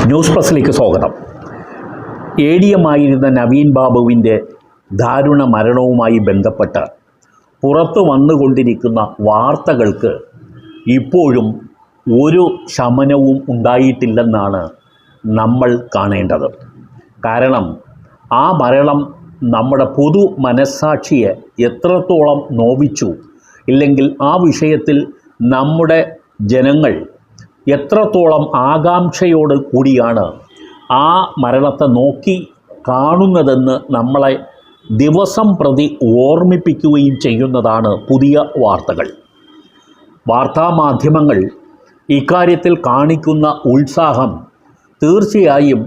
News പ്ലസിലേക്ക് സ്വാഗതം. ADM ആയിരുന്ന നവീൻ ബാബുവിൻ്റെ ദാരുണ മരണവുമായി ബന്ധപ്പെട്ട് പുറത്തു വന്നുകൊണ്ടിരിക്കുന്ന വാർത്തകൾക്ക് ഇപ്പോഴും ഒരു ശമനവും ഉണ്ടായിട്ടില്ലെന്നാണ് നമ്മൾ കാണേണ്ടത്. കാരണം ആ മരണം നമ്മുടെ പൊതു മനസ്സാക്ഷിയെ എത്രത്തോളം നോവിച്ചു, ഇല്ലെങ്കിൽ ആ വിഷയത്തിൽ നമ്മുടെ ജനങ്ങൾ എത്രത്തോളം ആകാംക്ഷയോട് കൂടിയാണ് ആ മരണത്തെ നോക്കി കാണുന്നതെന്ന് നമ്മളെ ദിവസം പ്രതി ഓർമ്മിപ്പിക്കുകയും ചെയ്യുന്നതാണ് പുതിയ വാർത്തകൾ. വാർത്താമാധ്യമങ്ങൾ ഇക്കാര്യത്തിൽ കാണിക്കുന്ന ഉത്സാഹം തീർച്ചയായും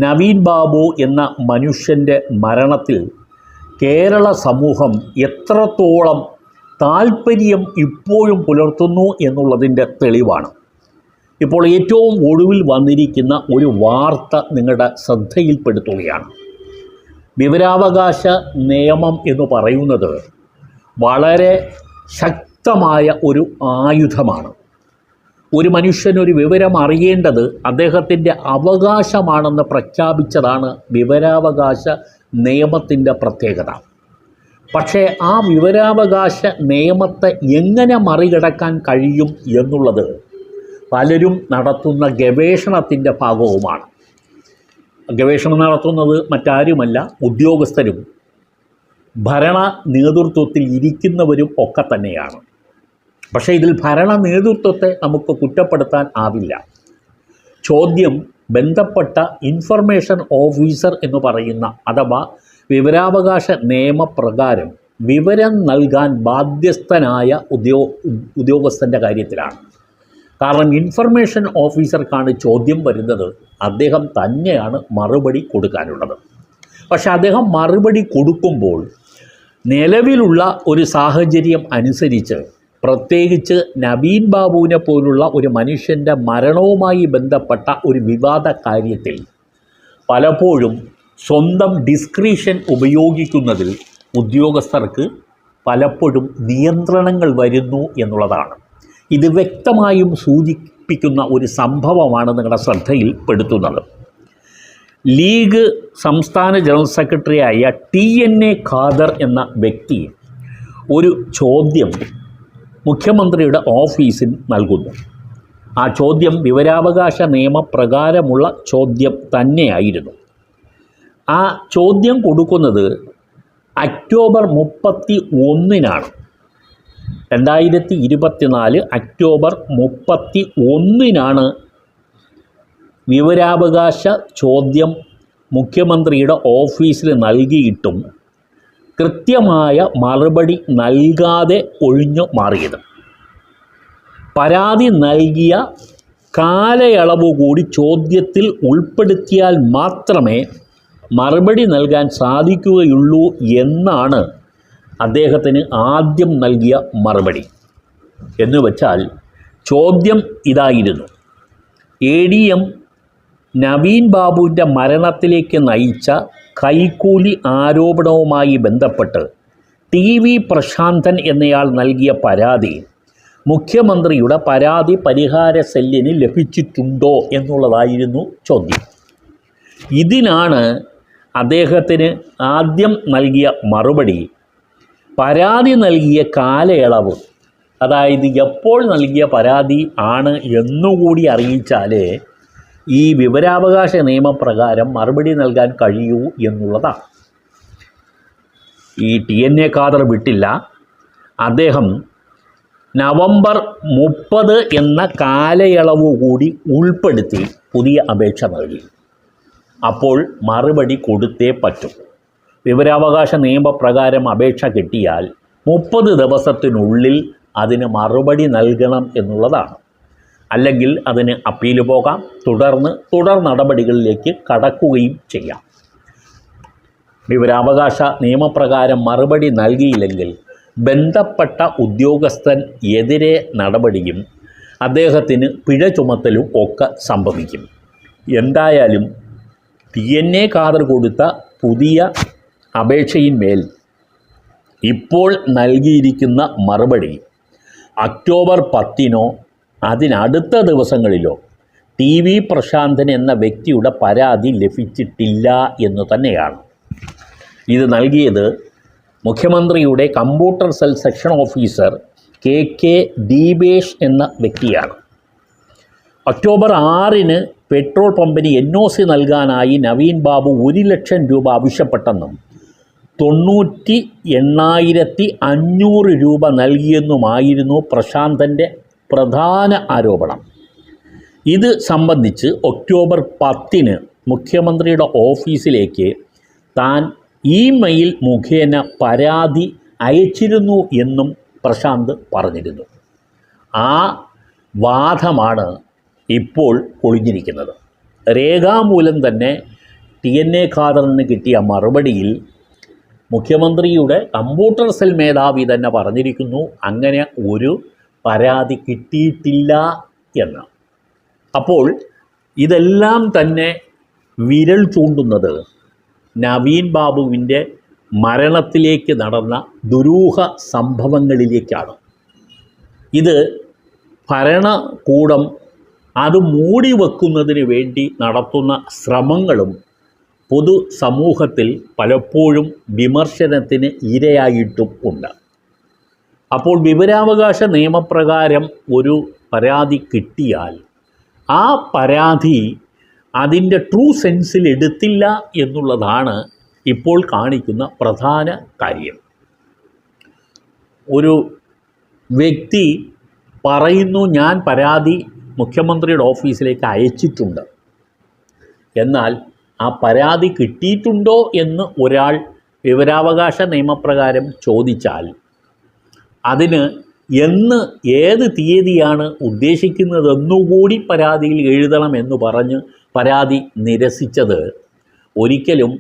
നവീൻ ബാബു എന്ന മനുഷ്യൻ്റെ മരണത്തിൽ കേരള സമൂഹം എത്രത്തോളം താൽപ്പര്യം ഇപ്പോഴും പുലർത്തുന്നു എന്നുള്ളതിൻ്റെ തെളിവാണ്. ഇപ്പോൾ ഏറ്റവും ഒടുവിൽ വന്നിരിക്കുന്ന ഒരു വാർത്ത നിങ്ങളുടെ ശ്രദ്ധയിൽപ്പെടുത്തുകയാണ്. വിവരാവകാശ നിയമം എന്ന് പറയുന്നത് വളരെ ശക്തമായ ഒരു ആയുധമാണ്. ഒരു മനുഷ്യനൊരു വിവരം അറിയേണ്ടത് അദ്ദേഹത്തിൻ്റെ അവകാശമാണെന്ന് പ്രഖ്യാപിച്ചതാണ് വിവരാവകാശ നിയമത്തിൻ്റെ പ്രത്യേകത. പക്ഷേ ആ വിവരാവകാശ നിയമത്തെ എങ്ങനെ മറികടക്കാൻ കഴിയും എന്നുള്ളത് പലരും നടത്തുന്ന ഗവേഷണത്തിൻ്റെ ഭാഗവുമാണ്. ഗവേഷണം നടത്തുന്നത് മറ്റാരുമല്ല, ഉദ്യോഗസ്ഥരും ഭരണ നേതൃത്വത്തിൽ ഇരിക്കുന്നവരും ഒക്കെ തന്നെയാണ്. പക്ഷേ ഇതിൽ ഭരണ നേതൃത്വത്തെ നമുക്ക് കുറ്റപ്പെടുത്താൻ ആവില്ല. ചോദ്യം ബന്ധപ്പെട്ട ഇൻഫർമേഷൻ ഓഫീസർ എന്ന് പറയുന്ന അഥവാ വിവരാവകാശ നിയമപ്രകാരം വിവരം നൽകാൻ ബാധ്യസ്ഥനായ ഉദ്യോഗസ്ഥൻ്റെ കാര്യത്തിലാണ്. കാരണം ഇൻഫർമേഷൻ ഓഫീസർക്കാണ് ചോദ്യം വരുന്നത്, അദ്ദേഹം തന്നെയാണ് മറുപടി കൊടുക്കാനുള്ളത്. പക്ഷെ അദ്ദേഹം മറുപടി കൊടുക്കുമ്പോൾ നിലവിലുള്ള ഒരു സാഹചര്യം അനുസരിച്ച്, പ്രത്യേകിച്ച് നവീൻ ബാബുവിനെ പോലുള്ള ഒരു മനുഷ്യൻ്റെ മരണവുമായി ബന്ധപ്പെട്ട ഒരു വിവാദ കാര്യത്തിൽ പലപ്പോഴും സ്വന്തം ഡിസ്ക്രിഷൻ ഉപയോഗിക്കുന്നതിൽ ഉദ്യോഗസ്ഥർക്ക് പലപ്പോഴും നിയന്ത്രണങ്ങൾ വരുന്നു എന്നുള്ളതാണ്. ഇത് വ്യക്തമായും സൂചിപ്പിക്കുന്ന ഒരു സംഭവമാണ് നിങ്ങളുടെ ശ്രദ്ധയിൽപ്പെടുത്തുന്നത്. ലീഗ് സംസ്ഥാന ജനറൽ സെക്രട്ടറിയായ TNA ഖാദർ എന്ന വ്യക്തി ഒരു ചോദ്യം മുഖ്യമന്ത്രിയുടെ ഓഫീസിൽ നൽകുന്നു. ആ ചോദ്യം വിവരാവകാശ നിയമപ്രകാരമുള്ള ചോദ്യം തന്നെയായിരുന്നു. ആ ചോദ്യം കൊടുക്കുന്നത് ഒക്ടോബർ 31-നാണ്. 2024 ഒക്ടോബർ 31-നാണ് വിവരാവകാശ ചോദ്യം മുഖ്യമന്ത്രിയുടെ ഓഫീസിൽ നൽകിയിട്ടും കൃത്യമായ മറുപടി നൽകാതെ ഒഴിഞ്ഞു മാറിയത്. പരാതി നൽകിയ കാലയളവ് കൂടി ചോദ്യത്തിൽ ഉൾപ്പെടുത്തിയാൽ മാത്രമേ മറുപടി നൽകാൻ സാധിക്കുകയുള്ളൂ എന്നാണ് അദ്ദേഹത്തിന് ആദ്യം നൽകിയ മറുപടി. എന്നുവെച്ചാൽ ചോദ്യം ഇതായിരുന്നു: ADM നവീൻ ബാബുവിൻ്റെ മരണത്തിലേക്ക് നയിച്ച കൈക്കൂലി ആരോപണവുമായി ബന്ധപ്പെട്ട് TV പ്രശാന്തൻ എന്നയാൾ നൽകിയ പരാതി മുഖ്യമന്ത്രിയുടെ പരാതി പരിഹാര സെല്ലിന് ലഭിച്ചിട്ടുണ്ടോ എന്നുള്ളതായിരുന്നു ചോദ്യം. ഇതിനാണ് അദ്ദേഹത്തിന് ആദ്യം നൽകിയ മറുപടി പരാതി നൽകിയ കാലയളവ്, അതായത് എപ്പോൾ നൽകിയ പരാതി ആണ് എന്നുകൂടി അറിയിച്ചാലേ ഈ വിവരാവകാശ നിയമപ്രകാരം മറുപടി നൽകാൻ കഴിയൂ എന്നുള്ളതാണ്. ഈ TNA ഖാദർ വിട്ടില്ല. അദ്ദേഹം നവംബർ 30 എന്ന കാലയളവ് കൂടി ഉൾപ്പെടുത്തി പുതിയ അപേക്ഷ നൽകി. അപ്പോൾ മറുപടി കൊടുത്തേ പറ്റും. വിവരാവകാശ നിയമപ്രകാരം അപേക്ഷ കിട്ടിയാൽ 30 ദിവസത്തിനുള്ളിൽ അതിന് മറുപടി നൽകണം എന്നുള്ളതാണ്. അല്ലെങ്കിൽ അതിന് അപ്പീൽ പോകാം, തുടർ നടപടികളിലേക്ക് കടക്കുകയും ചെയ്യാം. വിവരാവകാശ നിയമപ്രകാരം മറുപടി നൽകിയില്ലെങ്കിൽ ബന്ധപ്പെട്ട ഉദ്യോഗസ്ഥൻ എതിരെ നടപടിയും അദ്ദേഹത്തിന് പിഴ ചുമത്തലും ഒക്കെ സംഭവിക്കും. എന്തായാലും TNA ഖാദർ കൊടുത്ത പുതിയ അപേക്ഷയിന്മേൽ ഇപ്പോൾ നൽകിയിരിക്കുന്ന മറുപടി ഒക്ടോബർ 10-നോ അതിനടുത്ത ദിവസങ്ങളിലോ TV പ്രശാന്തൻ എന്ന വ്യക്തിയുടെ പരാതി ലഭിച്ചിട്ടില്ല എന്ന് തന്നെയാണ്. ഇത് നൽകിയത് മുഖ്യമന്ത്രിയുടെ computer cell section officer KK Deepesh എന്ന വ്യക്തിയാണ്. ഒക്ടോബർ 6-ന് പെട്രോൾ പമ്പിന് NOC നൽകാനായി നവീൻ ബാബു 1 ലക്ഷം രൂപ ആവശ്യപ്പെട്ടെന്നും 98,500 രൂപ നൽകിയെന്നുമായിരുന്നു പ്രശാന്തൻ്റെ പ്രധാന ആരോപണം. ഇത് സംബന്ധിച്ച് ഒക്ടോബർ 10-ന് മുഖ്യമന്ത്രിയുടെ ഓഫീസിലേക്ക് താൻ ഇമെയിൽ മുഖേന പരാതി അയച്ചിരുന്നു എന്നും പ്രശാന്ത് പറഞ്ഞിരുന്നു. ആ വാദമാണ് ഇപ്പോൾ പൊളിഞ്ഞിരിക്കുന്നത്. രേഖാമൂലം തന്നെ TNA ഖാദറിന് കിട്ടിയ മറുപടിയിൽ മുഖ്യമന്ത്രിയുടെ കമ്പ്യൂട്ടർ സെൽ മേധാവി തന്നെ പറഞ്ഞിരിക്കുന്നു അങ്ങനെ ഒരു പരാതി കിട്ടിയിട്ടില്ല എന്ന്. അപ്പോൾ ഇതെല്ലാം തന്നെ വിരൽ ചൂണ്ടുന്നത് നവീൻ ബാബുവിൻ്റെ മരണത്തിലേക്ക് നടന്ന ദുരൂഹ സംഭവങ്ങളിലേക്കാണ്. ഇത് ഭരണകൂടം അത് മൂടി വെക്കുന്നതിന് വേണ്ടി നടത്തുന്ന ശ്രമങ്ങളും പൊതുസമൂഹത്തിൽ പലപ്പോഴും വിമർശനത്തിന് ഇരയായിട്ടും ഉണ്ട്. അപ്പോൾ വിവരാവകാശ നിയമപ്രകാരം ഒരു പരാതി കിട്ടിയാൽ ആ പരാതി അതിൻ്റെ ട്രൂ സെൻസിൽ എടുത്തില്ല എന്നുള്ളതാണ് ഇപ്പോൾ കാണിക്കുന്ന പ്രധാന കാര്യം. ഒരു വ്യക്തി പറയുന്നു ഞാൻ പരാതി മുഖ്യമന്ത്രിയുടെ ഓഫീസിലേക്ക് അയച്ചിട്ടുണ്ട്, എന്നാൽ ആ പരാതി കിട്ടിയിട്ടുണ്ടോ എന്ന് ഒരാൾ വിവരാവകാശ നിയമപ്രകാരം ചോദിച്ചാൽ അതിന് ഏത് തീയതിയാണ് ഉദ്ദേശിക്കുന്നതെന്നുകൂടി പരാതിയിൽ എഴുതണമെന്ന് പറഞ്ഞ് പരാതി നിരസിച്ചത് ഒരിക്കലും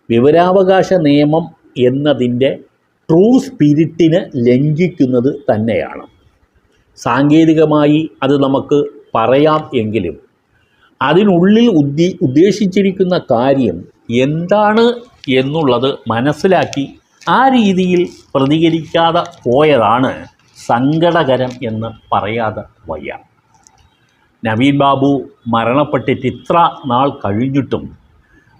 വിവരാവകാശ നിയമം എന്നതിൻ്റെ ട്രൂ സ്പിരിറ്റിനെ ലംഘിക്കുന്നത് തന്നെയാണ്. സാങ്കേതികമായി അത് നമുക്ക് പറയാം എങ്കിലും അതിനുള്ളിൽ ഉദ്ദേശിച്ചിരിക്കുന്ന കാര്യം എന്താണ് എന്നുള്ളത് മനസ്സിലാക്കി ആ രീതിയിൽ പ്രതികരിക്കാതെ പോയതാണ് സങ്കടകരം എന്ന് പറയാതെ വയ്യ. നവീൻ ബാബു മരണപ്പെട്ടിട്ട് ഇത്ര നാൾ കഴിഞ്ഞിട്ടും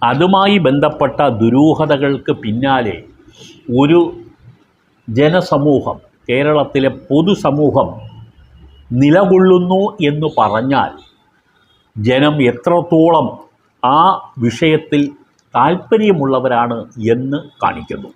അതുമായി ബന്ധപ്പെട്ട ദുരൂഹതകൾക്ക് പിന്നാലെ ഒരു ജനസമൂഹം, കേരളത്തിലെ പൊതുസമൂഹം നിലകൊള്ളുന്നു എന്ന് പറഞ്ഞാൽ ജനം എത്രത്തോളം ആ വിഷയത്തിൽ താൽപ്പര്യമുള്ളവരാണ് എന്ന് കാണിക്കുന്നു.